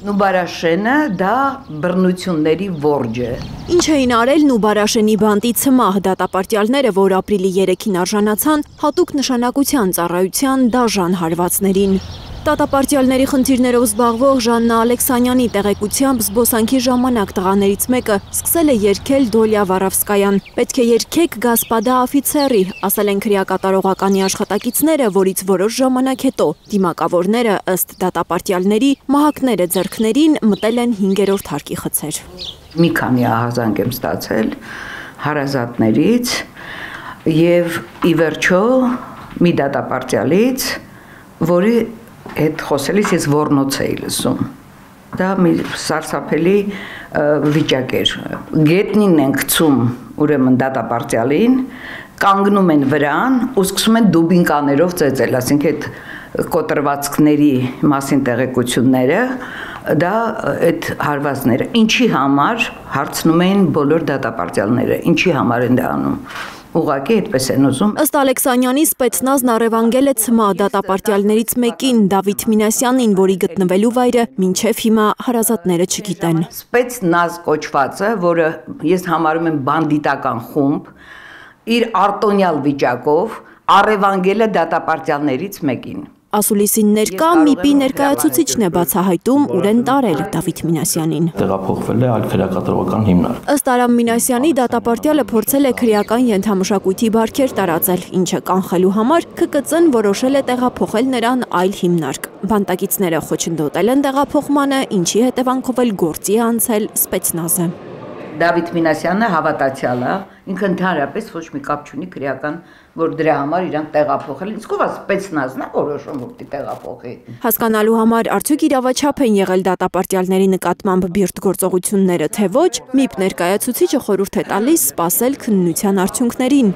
Նուբարաշենը դա բռնությունների որջ է։ Ինչ էին արել Նուբարաշենի բանտի ցմահ դատապարտյալները, որ ապրիլի 3-ին արժանացան հատուկ նշանակության ծառայության դաժան հարվածներին։ Դատապարտյալների խնդիրներով զբաղվող Ժաննա Ալեքսանյանի տեղեկությամբ զբոսանքի ժամանակ տղաներից մեկը սկսել է երգել Դոլյա Վարավսկայան։ Պետք է երգեք Գասպադա Աֆիցերի, ասել են քրեակատարողականի աշխատակիցները, որից որոշ ժամանակ հետո դիմակավորները ըստ դատապարտյալների մահակները ձեռքներին մտել են 5-րդ հարկի խցեր։ Մի քանի ահազանգ եմ ստացել հարազատներից եւ ի վերջո մի դատապարտյալից, որի հետ խոսելիս ես ոռնոց էի լսում։ Դա մի սարսափելի վիճակ էր։ Գետնին են գցում ուրեմն դատապարտյալին, կանգնում են վրան ու սկսում են դուբինկաներով ծեծել, ասենք այդ կոտրվածքների մասին տեղեկությունները, դա այդ հարվածները։ Ինչի համար հարցնում էին բոլոր դատապարտյալները, ինչի համար են դա անում։ Ուղղակի այդպես են ուզում։ Ըստ Ալեքսանյանի Սպեցնազն առևանգել է ցմահ դատապարտյալներից մեկին Դավիթ Մինասյանին, որի գտնվելու վայրը մինչև հիմա հարազատները չգիտեն։ Սպեցնազ կոչվածը, որը ես համարում եմ բանդիտական խումբ, իր արտոնյալ վիճակով առևանգել է դատապարտյալներից մեկին։ Ասուլիսին ներկա ՄԻՊ-ի ներկայացուցիչն է բացահայտում ուր են տարել Դավիթ Մինասյանին։ Տեղափոխվել է այլ քրեակատարողական հիմնարկ։ Ըստ Արամ Մինասյանի դատապարտյալը փորձել է քրեական ենթամշակույթի բարքեր տարածել, ինչը կանխելու համար ՔԿԾ-ն որոշել է տեղափոխել նրան այլ հիմնարկ։ Բանտակիցները խոչընդոտել են տեղափոխմանը, ինչի հետևանքով էլ գործի է անցել Սպեցնազը։ Դավիթ Մինասյանը հավատացյալ է, ինքը ընդհանրապես ոչ մի կապ չունի քրեական, որ դրա համար իրան տեղափոխել։ Իսկ ով է Սպեցնազն է որոշում, որ պիտի տեղափոխի։ Հասկանալու համար արդյոք իրավաչափ են եղել դատապարտյալների նկատմամբ բիրտ գործողությունները, թե ոչ, ՄԻՊ ներկայացուցիչը խորհուրդ է տալիս սպասել քննության արդյունքներին։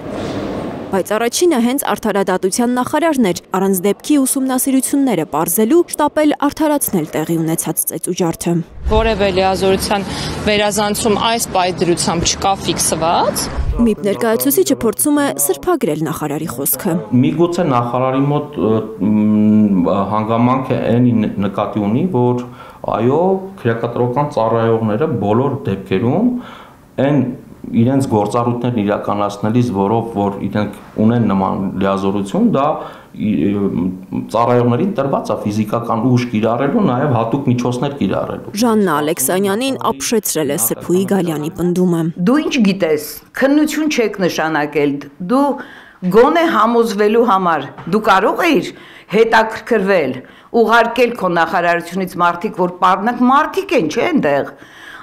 Բայց առաջինը հենց արդարադատության նախարարն էր, առանց դեպքի ուսումնասիրությունները պարզելու, շտապել արդարացնել տեղի ունեցած ծեծուջարդը։ Որևէ լիազորության վերազանցում այս պայծրությամբ չկա ֆիքսված։ ՄԻՊ ներկայացուցիչը փորձում է սրբագրել նախարարի խոսքը։ Միգուցե նախարարի մոտ հանգամանք է այն նկատի ունի, որ այո, քրեակատարողական ծառայողները բոլոր դեպքերում այն իրենց գործառույթներն իրականացնելիս, որով որ իրենք ունեն նման լիազորություն, դա ծառայողներին տրված է ֆիզիկական ուժ կիրառելու, նաև հատուկ միջոցներ կիրառելու։ Ժաննա Ալեքսանյանին ապշեցրել է Սեփուի Գալյանի պնդումը։ Դու ինչ գիտես, քննություն չեք նշանակել, դու գոնե համոզվելու համար, դու կարող ես հետաքրքրվել, ուղարկել քո նախարարությունից մարդիկ, որ պարզնակ մարդիկ են, չէ՞ այնտեղ,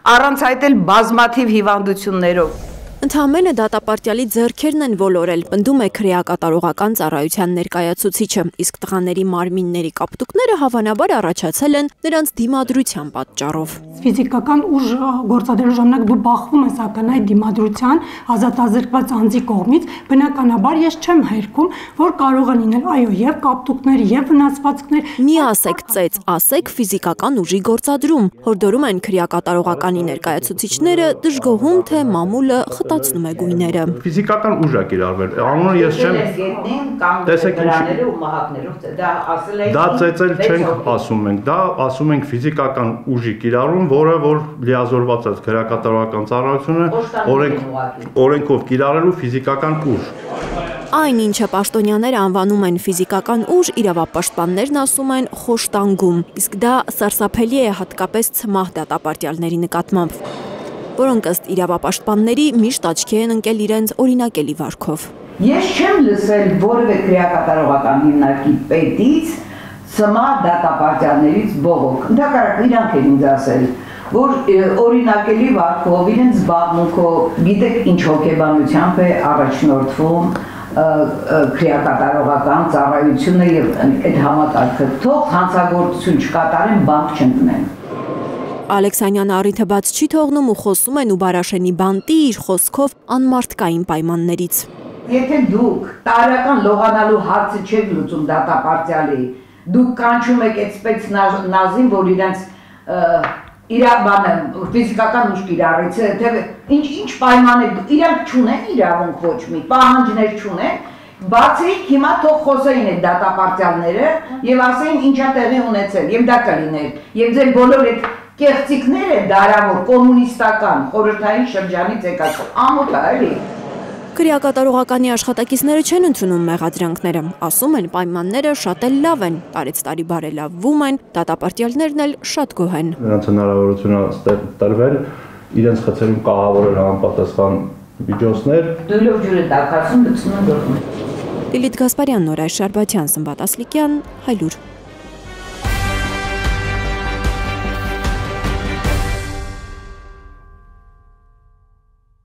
առանց այդ էլ բազմաթիվ հիվանդություններով։ Ընդհանրապես դատապարտյալի ձեռքերն են ոլորել, պնդում է քրեակատարողական ծառայության ներկայացուցիչը, իսկ տղաների մարմինների կապտուկները հավանաբար առաջացել են նրանց դիմադրության պատճառով։ Ֆիզիկական ուժ գործադրելու ժամանակ դու բախվում ես ակնհայտ դիմադրության ազատազրկված անձի կողմից, բնականաբար ես չեմ հերքում, որ կարող են լինել այո եւ կապտուկներ եւ վնասվածքներ։ Մի ասեք ծեծ, ասեք ֆիզիկական ուժի գործադրում, հորդորում են քրեակատարողականի ներկայացուցիչները, դժգոհում թե մամուլը խտացնում է գույները։ Ֆիզիկական ուժ է կիրառվել, անունը ես չեմ տեսեք դրաները ու մահակներով դա ծեծել չենք ասում ենք, դա ասում ենք ֆիզիկական ուժի կիրառում, որը որ լիազորված է քրեակատարողական ծառայությունը օրենքով կիրառելու ֆիզիկական ուժ։ Այն ինչը պաշտոնյաները անվանում են ֆիզիկական ուժ, իրավապաշտպաններն ասում են խոշտանգում, իսկ դա սարսափելի է հատկապես ցմահ դատապարտյալների նկատմամբ, որոնք ըստ իրավապաշտպանների միշտ աչքի են ընկել իրենց օրինակելի վարքով։ Ես չեմ լսել որևէ քրեակատարողական հիմնարկի պետից ցմահ դատապարտյալներից բողոք։ Ընդհակառակն իրանք են ինձ ասել, որ օրինակելի վարքով իրենց զբաղմունքով, գիտեք ինչ հոգեբանությամբ է առաջնորդվում քրեակատարողական ծառայությունը եւ այդ համակարգը, թող հանցագործություն չկատարեն, բանտ չընկնեն։ Ալեքսանյանը առիթը բաց չի թողնում ու խոսում է Նուբարաշենի բանտի իր խոսքով անմարդկային պայմաններից։ Եթե դուք տարական լողանալու հարցը չեք լուծում դատապարտյալի, դուք կանչում եք այդ Սպեցնազին, որ իրենց իրավաբանը ֆիզիկական ուժ կիրառեց, թե ինչ պայման է, իրանք չունեն իրավունք ոչ մի, պահանջներ չունեն, Բացիկ հիմա թող խոսեին այդ դատապարտյալները եւ ասեին ինչա տեղի ունեցել եւ դա կլիներ եւ ձեր բոլոր այդ կեղծիքները դարավոր կոմունիստական խորհրդային շրջանից եկած ամոթ է էլի։ Քրեակատարողականի աշխատակիցները չեն ընդունում մեղադրանքները, ասում են պայմանները շատ էլ լավ են, տարեց տարի բարելավվում են, դատապարտյալներն էլ շատ գոհ են։ Նրանց հնարավորություն է տրվել իրենց խցերում կահավորել համապատասխան միջոցներ։ Դույլով ջուրը տակածում գցնում գլխում։ Լիլիթ Գասպարյան, Նորայր Շարբաթյան, Սմբատ Ասլիկյան, Հայլուր։